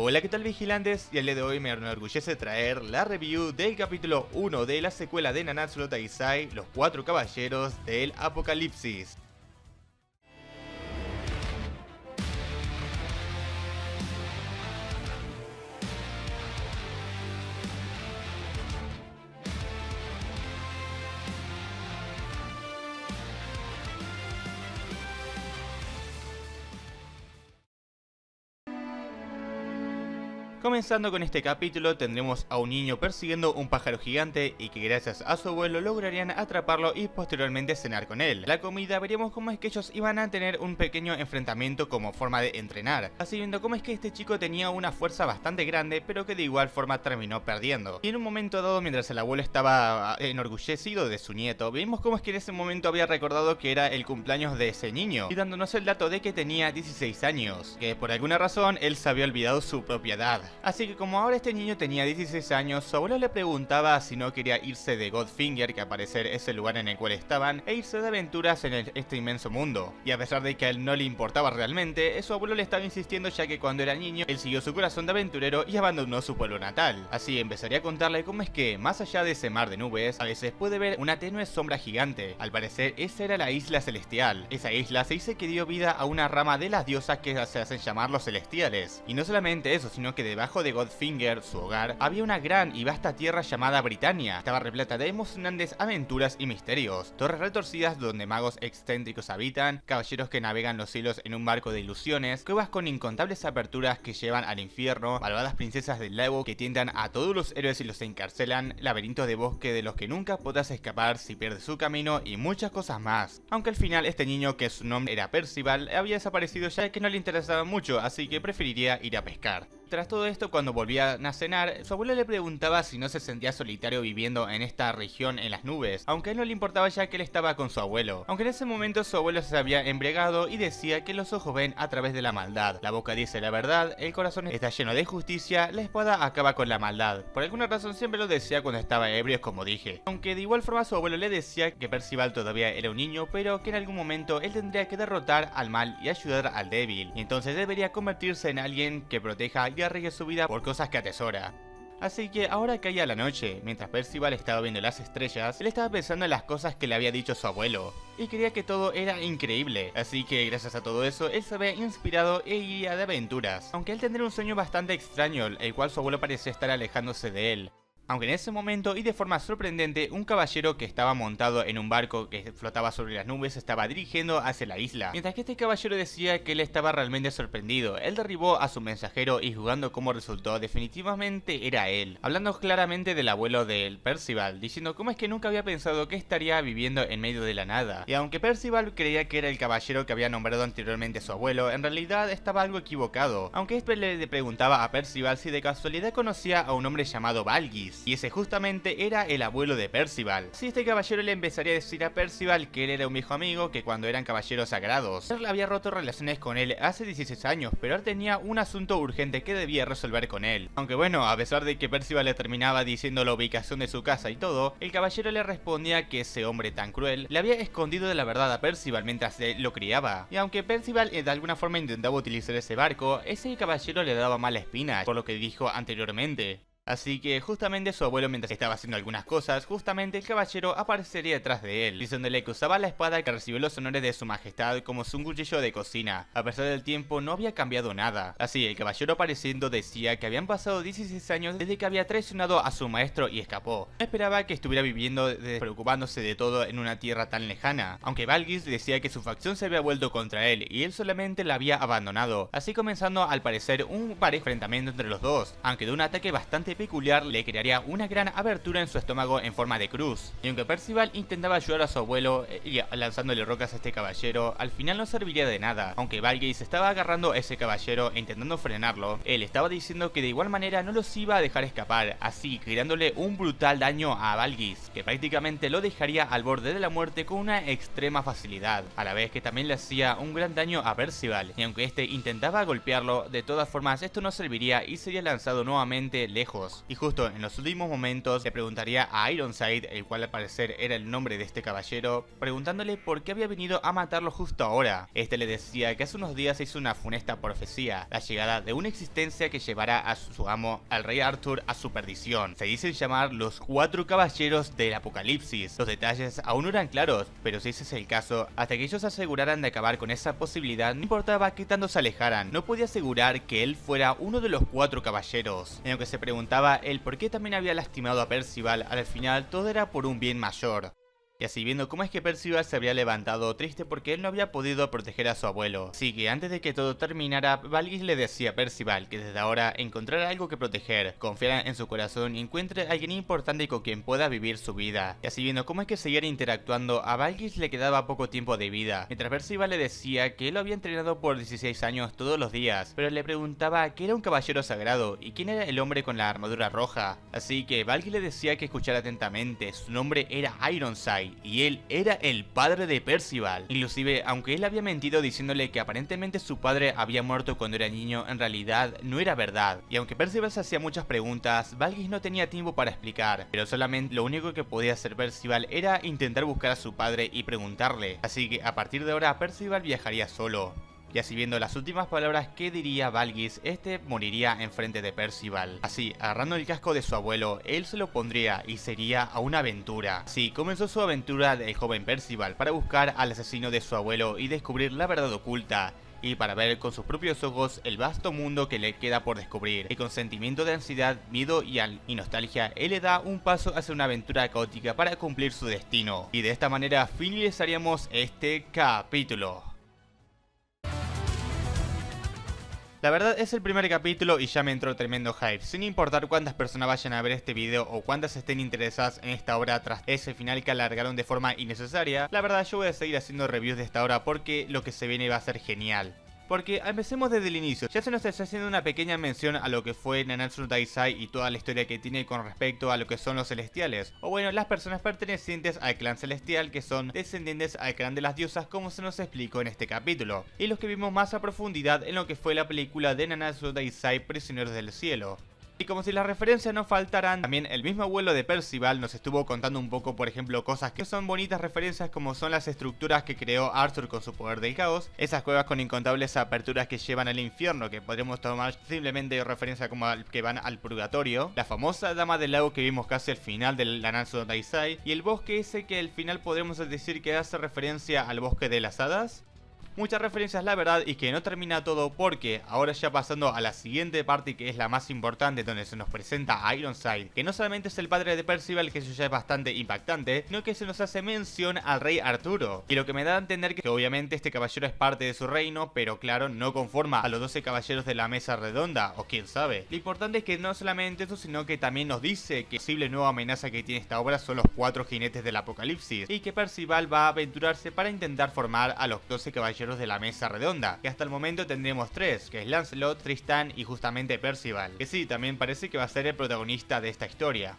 Hola, ¿qué tal, vigilantes? Y el día de hoy me enorgullece traer la review del capítulo 1 de la secuela de Nanatsu no Taizai, Los Cuatro Caballeros del Apocalipsis. Comenzando con este capítulo, tendremos a un niño persiguiendo un pájaro gigante y que gracias a su abuelo lograrían atraparlo y posteriormente cenar con él. La comida, veríamos cómo es que ellos iban a tener un pequeño enfrentamiento como forma de entrenar, así viendo cómo es que este chico tenía una fuerza bastante grande pero que de igual forma terminó perdiendo. Y en un momento dado, mientras el abuelo estaba enorgullecido de su nieto, vimos cómo es que en ese momento había recordado que era el cumpleaños de ese niño y dándonos el dato de que tenía 16 años, que por alguna razón él se había olvidado su propia edad. Así que como ahora este niño tenía 16 años, su abuelo le preguntaba si no quería irse de Godfinger, que al parecer es el lugar en el cual estaban, e irse de aventuras en este inmenso mundo. Y a pesar de que a él no le importaba realmente, su abuelo le estaba insistiendo, ya que cuando era niño, él siguió su corazón de aventurero y abandonó su pueblo natal. Así empezaría a contarle cómo es que, más allá de ese mar de nubes, a veces puede ver una tenue sombra gigante. Al parecer, esa era la isla celestial. Esa isla se dice que dio vida a una rama de las diosas que se hacen llamar los celestiales. Y no solamente eso, sino que debajo de Godfinger, su hogar, había una gran y vasta tierra llamada Britania. Estaba repleta de emocionantes aventuras y misterios, torres retorcidas donde magos excéntricos habitan, caballeros que navegan los cielos en un barco de ilusiones, cuevas con incontables aperturas que llevan al infierno, malvadas princesas del lago que tientan a todos los héroes y los encarcelan, laberintos de bosque de los que nunca podrás escapar si pierdes su camino y muchas cosas más. Aunque al final este niño, que su nombre era Percival, había desaparecido ya que no le interesaba mucho, así que preferiría ir a pescar. Tras todo esto, cuando volvían a cenar, su abuelo le preguntaba si no se sentía solitario viviendo en esta región en las nubes, aunque a él no le importaba ya que él estaba con su abuelo. Aunque en ese momento su abuelo se había embriagado y decía que los ojos ven a través de la maldad, la boca dice la verdad, el corazón está lleno de justicia, la espada acaba con la maldad. Por alguna razón siempre lo decía cuando estaba ebrio, como dije. Aunque de igual forma su abuelo le decía que Percival todavía era un niño, pero que en algún momento él tendría que derrotar al mal y ayudar al débil, y entonces debería convertirse en alguien que proteja y arriesgue su vida por cosas que atesora. Así que ahora caía la noche, mientras Percival estaba viendo las estrellas, él estaba pensando en las cosas que le había dicho su abuelo, y creía que todo era increíble, así que gracias a todo eso, él se había inspirado e iría de aventuras, aunque él tendría un sueño bastante extraño, el cual su abuelo parecía estar alejándose de él. Aunque en ese momento, y de forma sorprendente, un caballero que estaba montado en un barco que flotaba sobre las nubes estaba dirigiendo hacia la isla. Mientras que este caballero decía que él estaba realmente sorprendido, él derribó a su mensajero y jugando como resultó, definitivamente era él. Hablando claramente del abuelo de Percival, diciendo cómo es que nunca había pensado que estaría viviendo en medio de la nada. Y aunque Percival creía que era el caballero que había nombrado anteriormente su abuelo, en realidad estaba algo equivocado. Aunque este le preguntaba a Percival si de casualidad conocía a un hombre llamado Valgis. Y ese justamente era el abuelo de Percival. Si este caballero le empezaría a decir a Percival que él era un viejo amigo, que cuando eran caballeros sagrados, él había roto relaciones con él hace 16 años, pero él tenía un asunto urgente que debía resolver con él. Aunque bueno, a pesar de que Percival le terminaba diciendo la ubicación de su casa y todo, el caballero le respondía que ese hombre tan cruel le había escondido de la verdad a Percival mientras él lo criaba. Y aunque Percival de alguna forma intentaba utilizar ese barco, ese caballero le daba mala espina, por lo que dijo anteriormente. Así que justamente su abuelo, mientras estaba haciendo algunas cosas, justamente el caballero aparecería detrás de él, diciéndole que usaba la espada que recibió los honores de su majestad como un cuchillo de cocina. A pesar del tiempo no había cambiado nada. Así, el caballero apareciendo decía que habían pasado 16 años desde que había traicionado a su maestro y escapó. No esperaba que estuviera viviendo preocupándose de todo en una tierra tan lejana, aunque Valgis decía que su facción se había vuelto contra él y él solamente la había abandonado, así comenzando al parecer un parejo enfrentamiento entre los dos, aunque de un ataque bastante peculiar le crearía una gran abertura en su estómago en forma de cruz. Y aunque Percival intentaba ayudar a su abuelo y lanzándole rocas a este caballero, al final no serviría de nada. Aunque Valgis estaba agarrando a ese caballero e intentando frenarlo, él estaba diciendo que de igual manera no los iba a dejar escapar, así creándole un brutal daño a Valgis, que prácticamente lo dejaría al borde de la muerte con una extrema facilidad, a la vez que también le hacía un gran daño a Percival, y aunque este intentaba golpearlo, de todas formas esto no serviría y sería lanzado nuevamente lejos. caballeros. Y justo en los últimos momentos le preguntaría a Ironside, el cual al parecer era el nombre de este caballero, preguntándole por qué había venido a matarlo justo ahora. Este le decía que hace unos días hizo una funesta profecía, la llegada de una existencia que llevará a su amo, al rey Arthur, a su perdición. Se dicen llamar los 4 caballeros del apocalipsis. Los detalles aún no eran claros, pero si ese es el caso, hasta que ellos aseguraran de acabar con esa posibilidad, no importaba qué tanto se alejaran, no podía asegurar que él fuera uno de los 4 caballeros. En lo que se preguntaba el por qué también había lastimado a Percival, al final todo era por un bien mayor. Y así viendo cómo es que Percival se habría levantado triste porque él no había podido proteger a su abuelo. Así que antes de que todo terminara, Valgis le decía a Percival que desde ahora encontrara algo que proteger, confiara en su corazón y encuentre a alguien importante con quien pueda vivir su vida. Y así viendo cómo es que seguían interactuando, a Valgis le quedaba poco tiempo de vida, mientras Percival le decía que él lo había entrenado por 16 años todos los días, pero le preguntaba qué era un caballero sagrado y quién era el hombre con la armadura roja. Así que Valgis le decía que escuchara atentamente, su nombre era Ironside, y él era el padre de Percival. Inclusive, aunque él había mentido diciéndole que aparentemente su padre había muerto cuando era niño, en realidad no era verdad. Y aunque Percival se hacía muchas preguntas, Valgis no tenía tiempo para explicar, pero solamente lo único que podía hacer Percival era intentar buscar a su padre y preguntarle. Así que a partir de ahora Percival viajaría solo. Y así viendo las últimas palabras que diría Valgis, este moriría enfrente de Percival. Así, agarrando el casco de su abuelo, él se lo pondría y sería a una aventura. Así comenzó su aventura del joven Percival para buscar al asesino de su abuelo y descubrir la verdad oculta. Y para ver con sus propios ojos el vasto mundo que le queda por descubrir. Y con sentimiento de ansiedad, miedo y nostalgia, él le da un paso hacia una aventura caótica para cumplir su destino. Y de esta manera finalizaríamos este capítulo. La verdad es el primer capítulo y ya me entró tremendo hype, sin importar cuántas personas vayan a ver este video o cuántas estén interesadas en esta obra tras ese final que alargaron de forma innecesaria. La verdad yo voy a seguir haciendo reviews de esta obra porque lo que se viene va a ser genial. Porque empecemos desde el inicio, ya se nos está haciendo una pequeña mención a lo que fue Nanatsu no Taizai y toda la historia que tiene con respecto a lo que son los celestiales, o bueno, las personas pertenecientes al clan celestial que son descendientes al clan de las diosas como se nos explicó en este capítulo, y los que vimos más a profundidad en lo que fue la película de Nanatsu no Taizai Prisioneros del Cielo. Y como si las referencias no faltaran, también el mismo abuelo de Percival nos estuvo contando un poco, por ejemplo, cosas que son bonitas referencias como son las estructuras que creó Arthur con su poder del caos, esas cuevas con incontables aperturas que llevan al infierno, que podríamos tomar simplemente de referencia como que van al purgatorio, la famosa dama del lago que vimos casi al final del Nanatsu no Taizai, y el bosque ese que al final podremos decir que hace referencia al bosque de las hadas. Muchas referencias la verdad y que no termina todo porque ahora ya pasando a la siguiente parte que es la más importante donde se nos presenta a Ironside, que no solamente es el padre de Percival, que eso ya es bastante impactante, sino que se nos hace mención al rey Arturo, y lo que me da a entender que obviamente este caballero es parte de su reino, pero claro no conforma a los 12 caballeros de la mesa redonda, o quién sabe. Lo importante es que no solamente eso, sino que también nos dice que posible nueva amenaza que tiene esta obra son los 4 jinetes del apocalipsis, y que Percival va a aventurarse para intentar formar a los 12 caballeros de la mesa redonda, que hasta el momento tendremos 3, que es Lancelot, Tristán y justamente Percival, que sí, también parece que va a ser el protagonista de esta historia.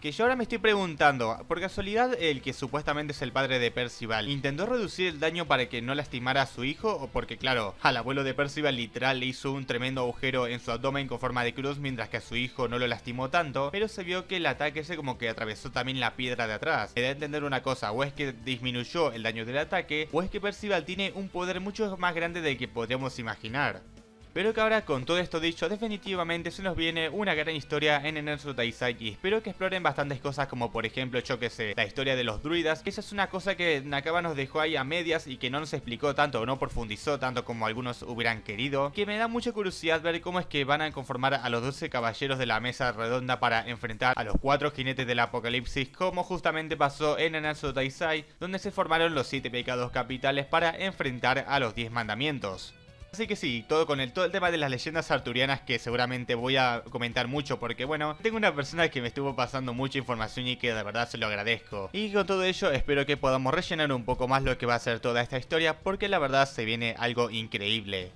Que yo ahora me estoy preguntando, por casualidad el que supuestamente es el padre de Percival, ¿intentó reducir el daño para que no lastimara a su hijo? O porque claro, al abuelo de Percival literal le hizo un tremendo agujero en su abdomen con forma de cruz, mientras que a su hijo no lo lastimó tanto, pero se vio que el ataque ese como que atravesó también la piedra de atrás. Me da a entender una cosa, o es que disminuyó el daño del ataque, o es que Percival tiene un poder mucho más grande del que podríamos imaginar. Pero que ahora con todo esto dicho, definitivamente se nos viene una gran historia en Nanatsu no Taizai y espero que exploren bastantes cosas como por ejemplo, yo que sé, la historia de los druidas, que esa es una cosa que Nakaba nos dejó ahí a medias y que no nos explicó tanto o no profundizó tanto como algunos hubieran querido, que me da mucha curiosidad ver cómo es que van a conformar a los 12 caballeros de la mesa redonda para enfrentar a los 4 jinetes del apocalipsis, como justamente pasó en Nanatsu no Taizai, donde se formaron los 7 pecados capitales para enfrentar a los 10 mandamientos. Así que sí, todo el tema de las leyendas arturianas que seguramente voy a comentar mucho porque bueno, tengo una persona que me estuvo pasando mucha información y que de verdad se lo agradezco. Y con todo ello espero que podamos rellenar un poco más lo que va a ser toda esta historia porque la verdad se viene algo increíble.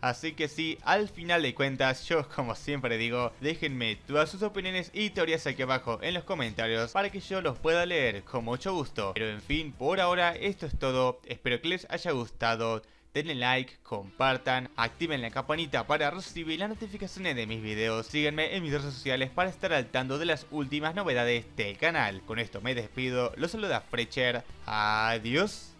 Así que sí, al final de cuentas, yo como siempre digo, déjenme todas sus opiniones y teorías aquí abajo en los comentarios para que yo los pueda leer con mucho gusto. Pero en fin, por ahora esto es todo, espero que les haya gustado. denle like, compartan, activen la campanita para recibir las notificaciones de mis videos, síganme en mis redes sociales para estar al tanto de las últimas novedades del canal. Con esto me despido, los saluda Frecher, adiós.